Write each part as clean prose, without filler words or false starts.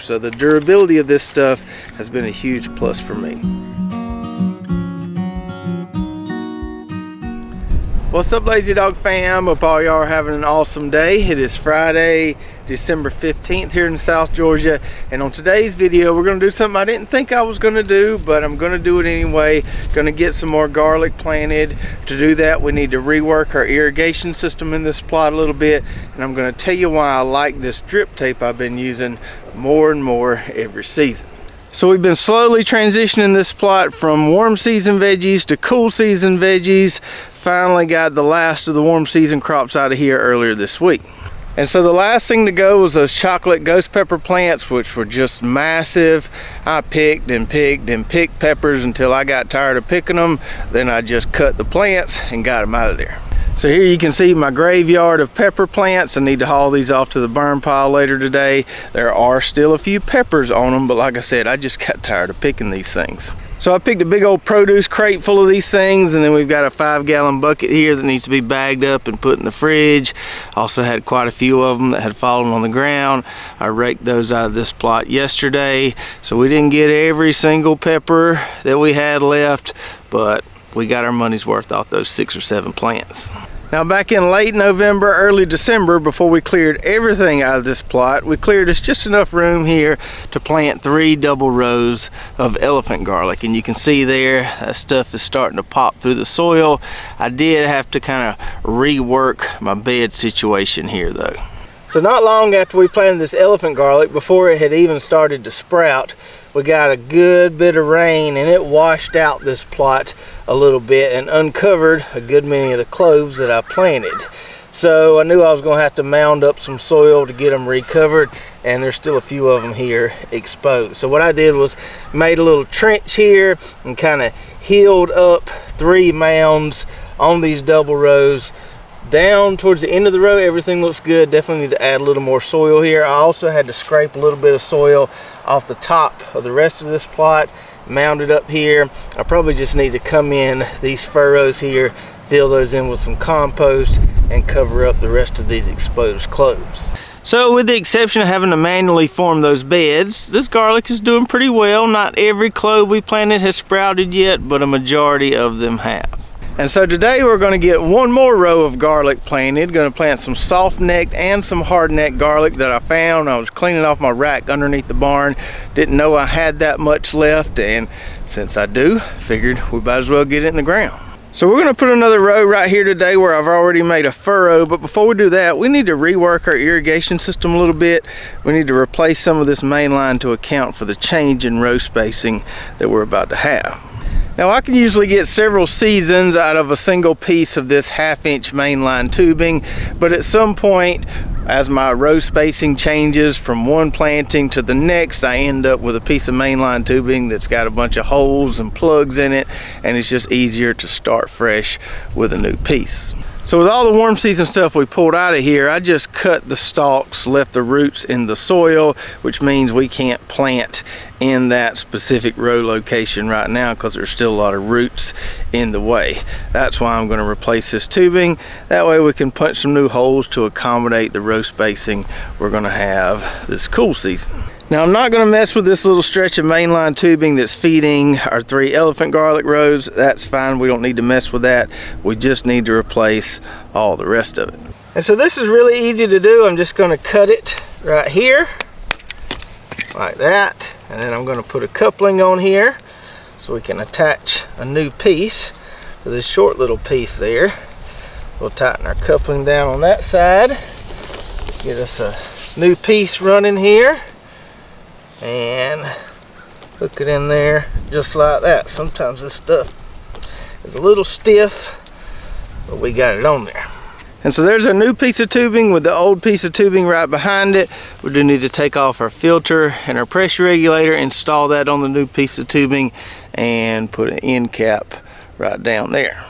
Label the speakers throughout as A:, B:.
A: So the durability of this stuff has been a huge plus for me. What's up, Lazy Dog fam? Hope all y'all are having an awesome day. It is Friday, December 15th here in South Georgia, and on today's video we're going to do something I didn't think I was going to do, but I'm going to do it anyway. Going to get some more garlic planted. To do that we need to rework our irrigation system in this plot a little bit, and I'm going to tell you why I like this drip tape I've been using more and more every season. So we've been slowly transitioning this plot from warm season veggies to cool season veggies. Finally got the last of the warm season crops out of here earlier this week. And so the last thing to go was those chocolate ghost pepper plants, which were just massive. I picked and picked and picked peppers until I got tired of picking them. Then I just cut the plants and got them out of there. So here you can see my graveyard of pepper plants. I need to haul these off to the burn pile later today. There are still a few peppers on them, but like I said, I just got tired of picking these things. So I picked a big old produce crate full of these things, and then we've got a 5-gallon bucket here that needs to be bagged up and put in the fridge. Also had quite a few of them that had fallen on the ground. I raked those out of this plot yesterday, so we didn't get every single pepper that we had left, but we got our money's worth off those 6 or 7 plants. Now back in late November, early December, before we cleared everything out of this plot, we cleared us just enough room here to plant 3 double rows of elephant garlic. And you can see there, that stuff is starting to pop through the soil. I did have to kind of rework my bed situation here though. So not long after we planted this elephant garlic, before it had even started to sprout, we got a good bit of rain and it washed out this plot a little bit and uncovered a good many of the cloves that I planted. So I knew I was going to have to mound up some soil to get them recovered, and there's still a few of them here exposed. So what I did was made a little trench here and kind of healed up 3 mounds on these double rows. Down towards the end of the row, everything looks good. Definitely need to add a little more soil here. I also had to scrape a little bit of soil off the top of the rest of this plot, mound it up here. I probably just need to come in these furrows here, fill those in with some compost, and cover up the rest of these exposed cloves. So with the exception of having to manually form those beds, this garlic is doing pretty well. Not every clove we planted has sprouted yet, but a majority of them have. And so today we're going to get 1 more row of garlic planted. Going to plant some soft-necked and some hard-necked garlic that I found. I was cleaning off my rack underneath the barn. Didn't know I had that much left, and since I do, figured we might as well get it in the ground. So we're going to put another row right here today where I've already made a furrow, but before we do that, we need to rework our irrigation system a little bit. We need to replace some of this main line to account for the change in row spacing that we're about to have. Now I can usually get several seasons out of a single piece of this 1/2-inch mainline tubing, but at some point, as my row spacing changes from one planting to the next, I end up with a piece of mainline tubing that's got a bunch of holes and plugs in it, and it's just easier to start fresh with a new piece. So with all the warm season stuff we pulled out of here, I just cut the stalks, left the roots in the soil, which means we can't plant in that specific row location right now because there's still a lot of roots in the way. That's why I'm going to replace this tubing. That way we can punch some new holes to accommodate the row spacing we're going to have this cool season. Now I'm not going to mess with this little stretch of mainline tubing that's feeding our 3 elephant garlic rows. That's fine, we don't need to mess with that. We just need to replace all the rest of it. And so this is really easy to do. I'm just going to cut it right here like that, and then I'm going to put a coupling on here so we can attach a new piece to this short little piece there. We'll tighten our coupling down on that side, get us a new piece running here, and hook it in there just like that. Sometimes this stuff is a little stiff, but we got it on there. And so there's a new piece of tubing with the old piece of tubing right behind it. We do need to take off our filter and our pressure regulator, install that on the new piece of tubing, and put an end cap right down there.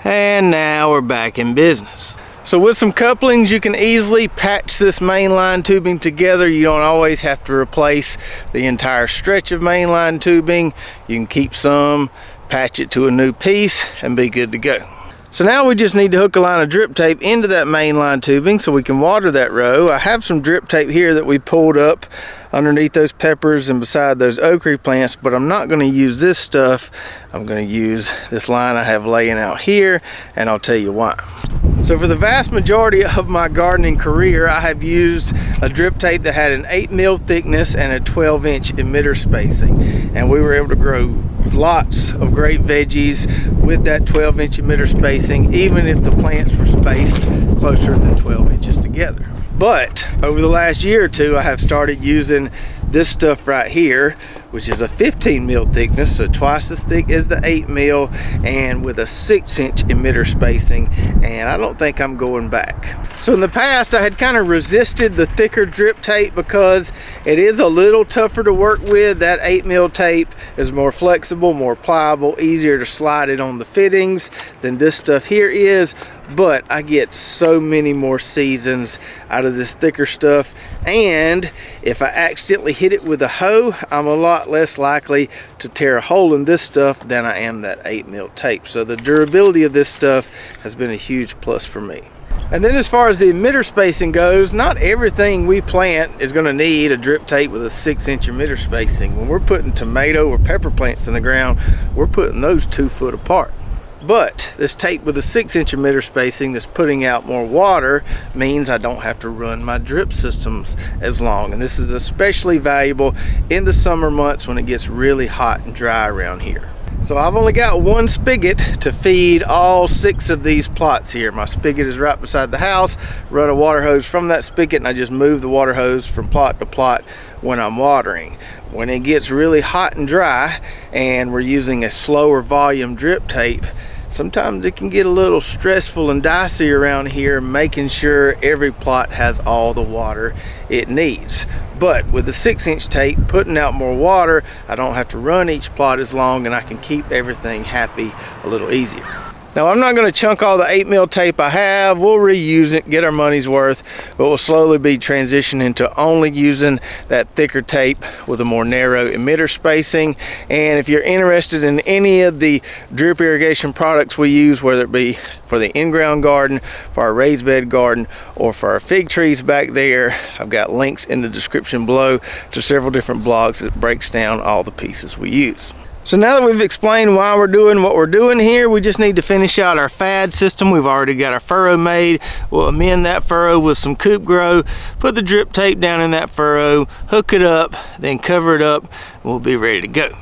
A: And now we're back in business. So with some couplings, you can easily patch this mainline tubing together. You don't always have to replace the entire stretch of mainline tubing. You can keep some, patch it to a new piece, and be good to go. So now we just need to hook a line of drip tape into that mainline tubing so we can water that row. I have some drip tape here that we pulled up underneath those peppers and beside those okra plants, but I'm not going to use this stuff. I'm going to use this line I have laying out here, and I'll tell you why. So for the vast majority of my gardening career, I have used a drip tape that had an 8 mil thickness and a 12-inch emitter spacing, and we were able to grow lots of great veggies with that 12-inch emitter spacing, even if the plants were spaced closer than 12 inches together. But over the last year or two, I have started using this stuff right here, which is a 15 mil thickness, so twice as thick as the 8 mil, and with a 6-inch emitter spacing, and I don't think I'm going back. So in the past, I had kind of resisted the thicker drip tape because it is a little tougher to work with. That 8 mil tape is more flexible, more pliable, easier to slide it on the fittings than this stuff here is. But I get so many more seasons out of this thicker stuff, and if I accidentally hit it with a hoe, I'm a lot less likely to tear a hole in this stuff than I am that 8 mil tape. So the durability of this stuff has been a huge plus for me. And then as far as the emitter spacing goes, not everything we plant is going to need a drip tape with a 6-inch emitter spacing. When we're putting tomato or pepper plants in the ground, we're putting those 2 foot apart. But this tape with a 6-inch emitter spacing that's putting out more water means I don't have to run my drip systems as long. And this is especially valuable in the summer months when it gets really hot and dry around here. So I've only got one spigot to feed all 6 of these plots here. My spigot is right beside the house. Run a water hose from that spigot, and I just move the water hose from plot to plot when I'm watering. When it gets really hot and dry and we're using a slower volume drip tape, sometimes it can get a little stressful and dicey around here, making sure every plot has all the water it needs. But with the 6-inch tape putting out more water, I don't have to run each plot as long, and I can keep everything happy a little easier. Now I'm not going to chunk all the 8 mil tape I have. We'll reuse it, get our money's worth, but we'll slowly be transitioning to only using that thicker tape with a more narrow emitter spacing. And if you're interested in any of the drip irrigation products we use, whether it be for the in-ground garden, for our raised bed garden, or for our fig trees back there, I've got links in the description below to several different blogs that breaks down all the pieces we use. So now that we've explained why we're doing what we're doing here, we just need to finish out our fad system. We've already got our furrow made. We'll amend that furrow with some coop grow, put the drip tape down in that furrow, hook it up, then cover it up, and we'll be ready to go.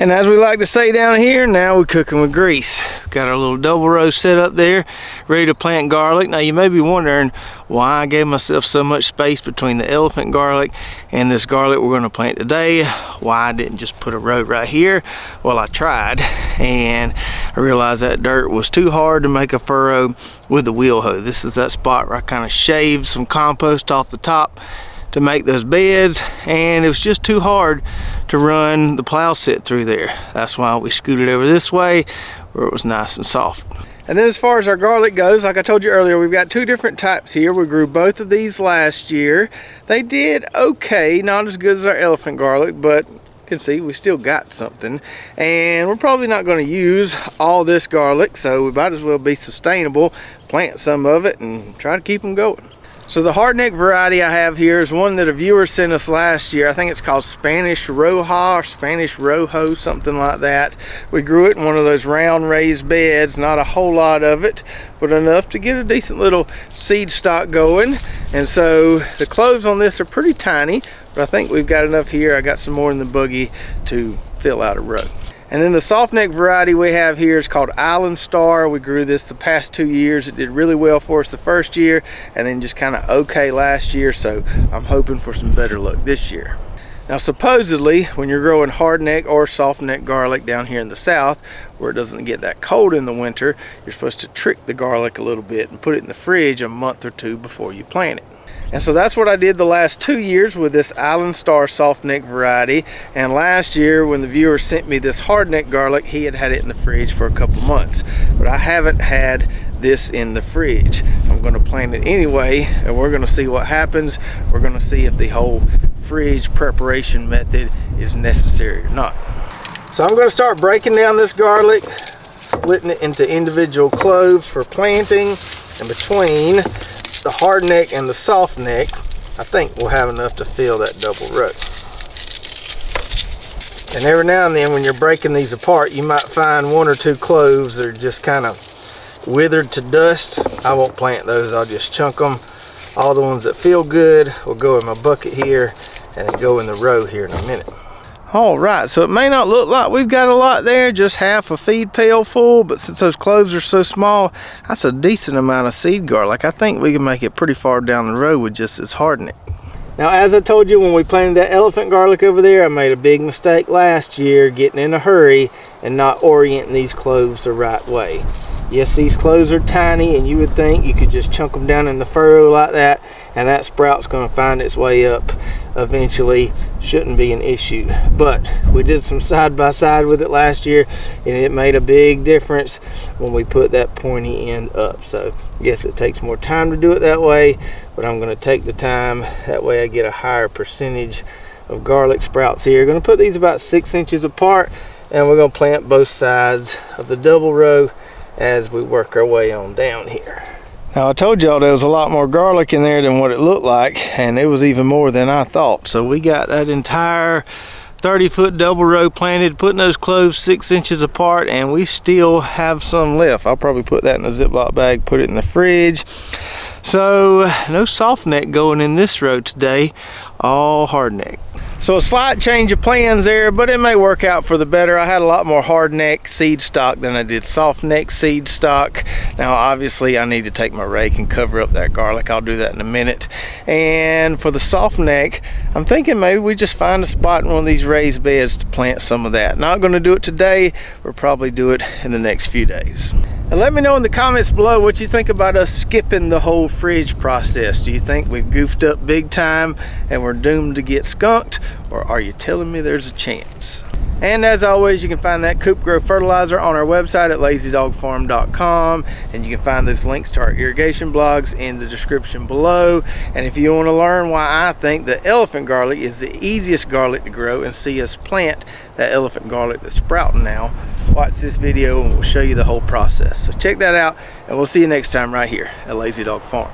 A: And as we like to say down here, now we're cooking with grease. Got our little double row set up there, ready to plant garlic. Now you may be wondering why I gave myself so much space between the elephant garlic and this garlic we're gonna plant today. Why I didn't just put a row right here. Well, I tried, and I realized that dirt was too hard to make a furrow with the wheel hoe. This is that spot where I kind of shaved some compost off the top to make those beds, and it was just too hard to run the plow set through there. That's why we scooted over this way where it was nice and soft. And then as far as our garlic goes, like I told you earlier, we've got 2 different types here. We grew both of these last year. They did okay, not as good as our elephant garlic, but you can see we still got something. And we're probably not going to use all this garlic, so we might as well be sustainable, plant some of it and try to keep them going. So the hardneck variety I have here is one that a viewer sent us last year. I think it's called Spanish Roja or Spanish Rojo, something like that. We grew it in one of those round raised beds, not a whole lot of it, but enough to get a decent little seed stock going. And so the cloves on this are pretty tiny, but I think we've got enough here. I got some more in the buggy to fill out a row. And then the soft neck variety we have here is called Island Star. We grew this the past 2 years. It did really well for us the first year, and then just kind of okay last year, so I'm hoping for some better luck this year. Now supposedly, when you're growing hardneck or soft neck garlic down here in the south, where it doesn't get that cold in the winter, you're supposed to trick the garlic a little bit and put it in the fridge a month or 2 before you plant it. And so that's what I did the last 2 years with this Island Star soft neck variety. And last year when the viewer sent me this hard neck garlic, he had had it in the fridge for a couple months. But I haven't had this in the fridge. I'm going to plant it anyway, and we're going to see what happens. We're going to see if the whole fridge preparation method is necessary or not. So I'm going to start breaking down this garlic, splitting it into individual cloves for planting, and between the hard neck and the soft neck, I think we'll have enough to fill that double row. And every now and then when you're breaking these apart, you might find 1 or 2 cloves that are just kind of withered to dust. I won't plant those, I'll just chunk them. All the ones that feel good will go in my bucket here and then go in the row here in a minute. All right, so it may not look like we've got a lot there, just half a feed pail full, but since those cloves are so small, that's a decent amount of seed garlic. I think we can make it pretty far down the road with just this hardening. Now, as I told you when we planted that elephant garlic over there, I made a big mistake last year getting in a hurry and not orienting these cloves the right way. Yes, these cloves are tiny and you would think you could just chunk them down in the furrow like that and that sprout's going to find its way up eventually. Shouldn't be an issue. But we did some side by side with it last year and it made a big difference when we put that pointy end up. So yes, it takes more time to do it that way, but I'm going to take the time. That way I get a higher percentage of garlic sprouts here. Going to put these about 6 inches apart and we're going to plant both sides of the double row as we work our way on down here. Now I told y'all there was a lot more garlic in there than what it looked like, and it was even more than I thought. So we got that entire 30-foot double row planted, putting those cloves 6 inches apart, and we still have some left. I'll probably put that in a Ziploc bag, put it in the fridge. So no soft neck going in this row today, all hard neck. So a slight change of plans there, but it may work out for the better. I had a lot more hard neck seed stock than I did soft neck seed stock. Now obviously I need to take my rake and cover up that garlic. I'll do that in a minute. And for the soft neck, I'm thinking maybe we just find a spot in one of these raised beds to plant some of that. Not going to do it today, we'll probably do it in the next few days. And let me know in the comments below what you think about us skipping the whole fridge process. Do you think we've goofed up big time and we're doomed to get skunked? Or are you telling me there's a chance? And as always, you can find that Coop Grow fertilizer on our website at lazydogfarm.com, and you can find those links to our irrigation blogs in the description below. And if you want to learn why I think the elephant garlic is the easiest garlic to grow and see us plant that elephant garlic that's sprouting now, watch this video and we'll show you the whole process. So check that out, and we'll see you next time right here at Lazy Dog Farm.